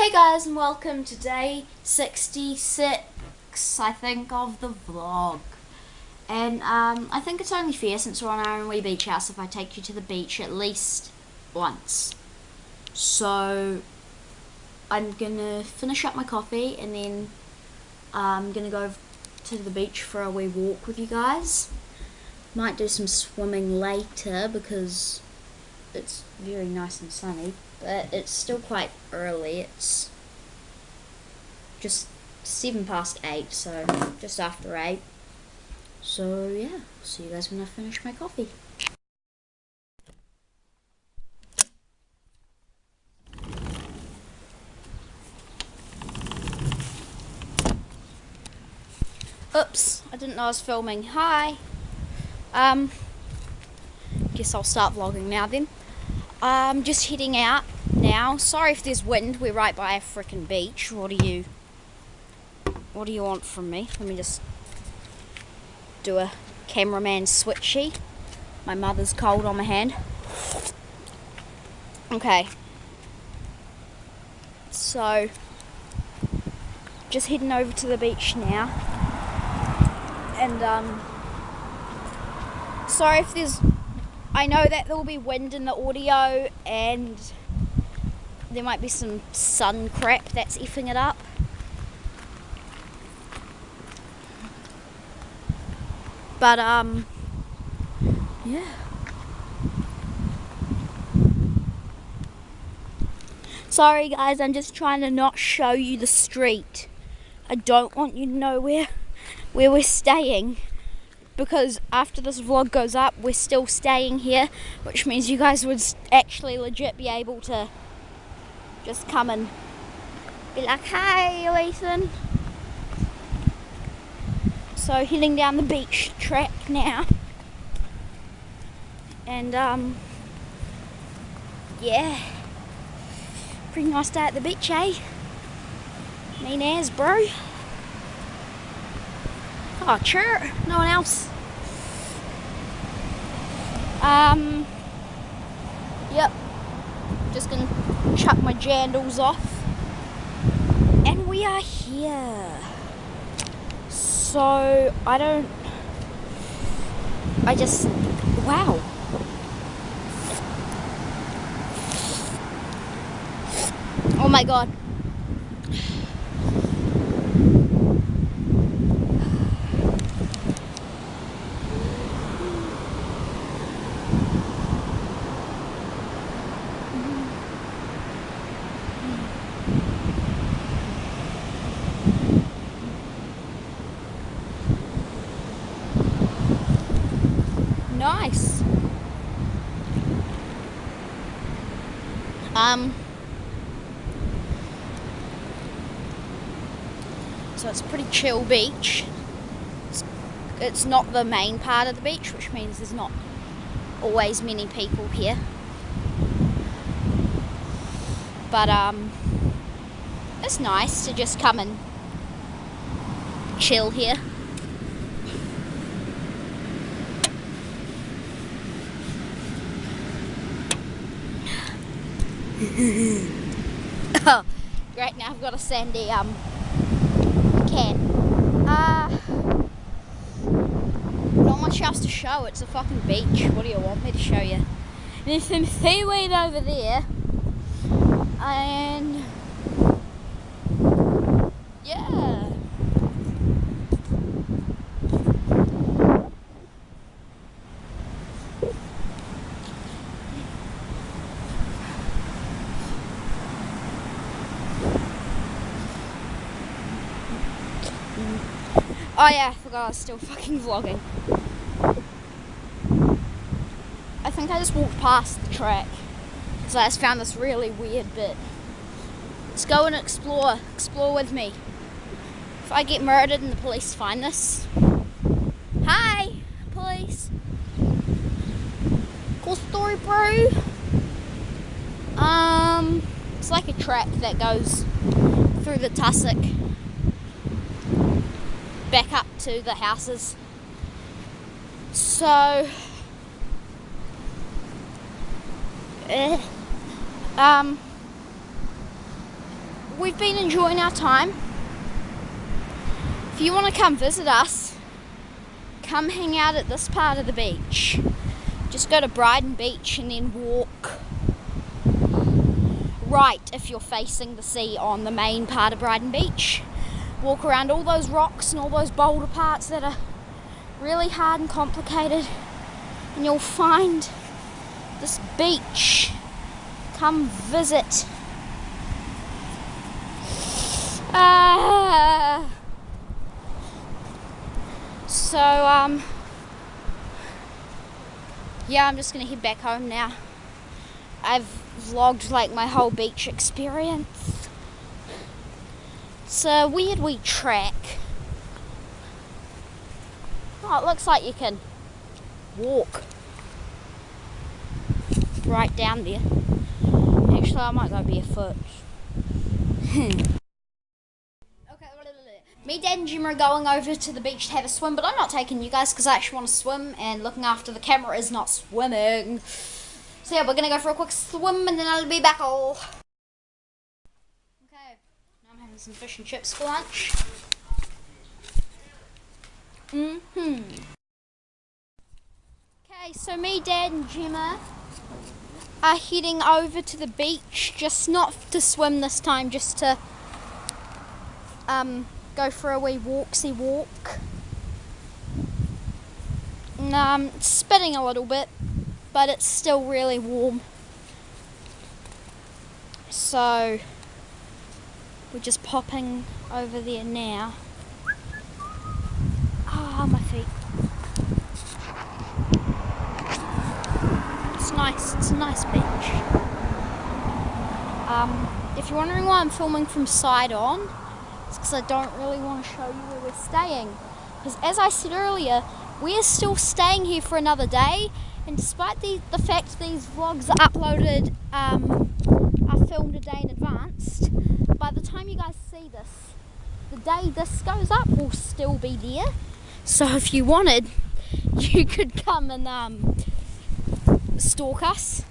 Hey guys, and welcome to day 66, I think, of the vlog. And I think it's only fair, since we're on our own wee beach house, if I take you to the beach at least once. So I'm gonna finish up my coffee and then I'm gonna go to the beach for a wee walk with you guys. Might do some swimming later because it's very nice and sunny, but it's still quite early. It's just 8:07, so just after 8. So yeah, see you guys when I finish my coffee. Oops, I didn't know I was filming. Hi. Guess I'll start vlogging now then. Just heading out now. Sorry if there's wind, we're right by a frickin' beach. What do you want from me? Let me just do a cameraman switchy. My mother's cold on my hand. Okay. So, just heading over to the beach now. And, sorry if there's... I know that there will be wind in the audio and there might be some sun crap that's effing it up. But, yeah. Sorry guys, I'm just trying to not show you the street. I don't want you to know where we're staying, because after this vlog goes up, we're still staying here, which means you guys would actually legit be able to just come and be like, "Hey, Ethan." So heading down the beach track now, and yeah, pretty nice day at the beach, eh? Mean as, bro. Oh, sure, no one else. Yep, just gonna chuck my jandals off, and we are here. So, wow. Oh my god. Nice. So it's a pretty chill beach. It's not the main part of the beach, which means there's not always many people here. But it's nice to just come and chill here. Oh, great, now I've got a sandy can. Not much else to show, it's a fucking beach. What do you want me to show you? And there's some seaweed over there. And yeah. Oh yeah, I forgot I was still fucking vlogging. I think I just walked past the track, so I just found this really weird bit. Let's go and explore with me. If I get murdered and the police find this, hi, police. Cool story, bro. It's like a track that goes through the tussock back up to the houses. So we've been enjoying our time. If you want to come visit us, come hang out at this part of the beach. Just go to Bryden Beach and then walk right if you're facing the sea on the main part of Bryden Beach. Walk around all those rocks and all those boulder parts that are really hard and complicated, and you'll find this beach. Come visit. Yeah, I'm just gonna head back home now. I've vlogged like my whole beach experience. It's a weird wee track. Oh, it looks like you can walk right down there. Actually, I might go barefoot. Me, Dad and Jim are going over to the beach to have a swim, but I'm not taking you guys because I actually want to swim, and looking after the camera is not swimming. So yeah, we're going to go for a quick swim and then I'll be back all. Okay, now I'm having some fish and chips for lunch. Okay, so me, Dad and Gemma are heading over to the beach, just not to swim this time, just to go for a wee walksy walk. And, it's spitting a little bit, but it's still really warm. So we're just popping over there now. Ah, my feet. It's nice. It's a nice beach. If you're wondering why I'm filming from side on, it's because I don't really want to show you where we're staying. Because as I said earlier, we're still staying here for another day, and despite the fact these vlogs are uploaded, are filmed a day in advance, by the time you guys see this, the day this goes up will still be there. So if you wanted, you could come and stalk us.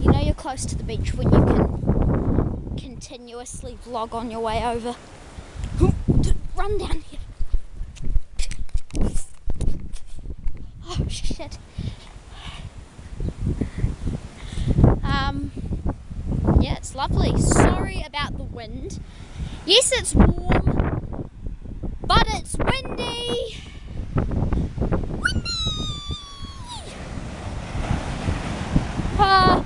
You know you're close to the beach when you can continuously vlog on your way over. Run down here. Oh shit. Yeah, it's lovely. Sorry about the wind. Yes, it's warm, but it's windy. I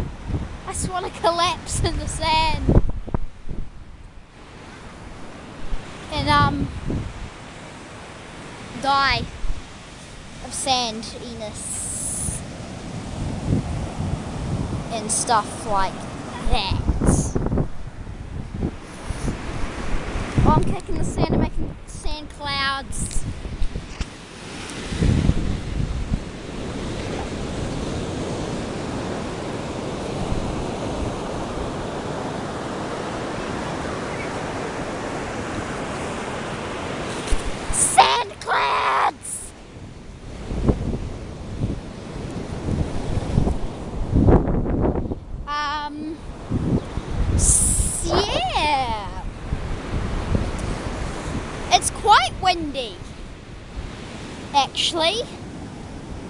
just want to collapse in the sand. And die of sandiness and stuff like that. Oh, I'm kicking the sand and making sand clouds. Sand clouds! Yeah. It's quite windy, actually.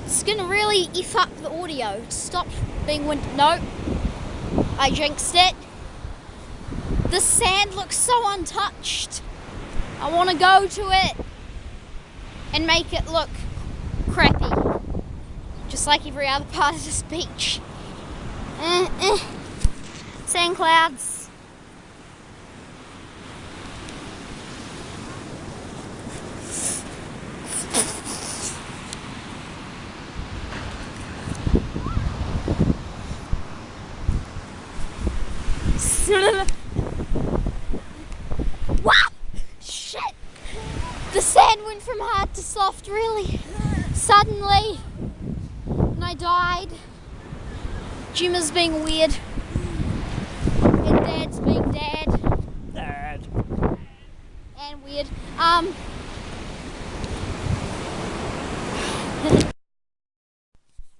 It's gonna really F up the audio. Stop being windy. No, I jinxed it. The sand looks so untouched. I want to go to it and make it look crappy, just like every other part of this beach. Sand clouds. Wow! Shit! The sand went from hard to soft really suddenly, and I died. Gemma's being weird, and Dad's being Dad. And weird.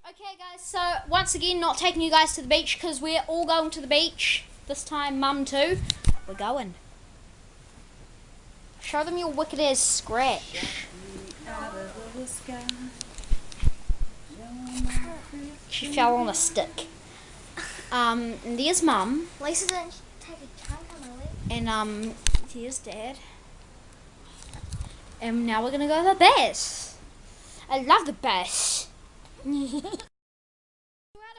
Okay guys, so once again not taking you guys to the beach because we're all going to the beach. This time Mum too. We're going. Show them your wicked ass scratch. She fell on a stick. And there's Mum. Lisa didn't take a chunk on my leg. And here's Dad. And now we're gonna go to the bash. I love the bash. Out of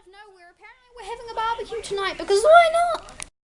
nowhere, apparently we're having a barbecue tonight because why not?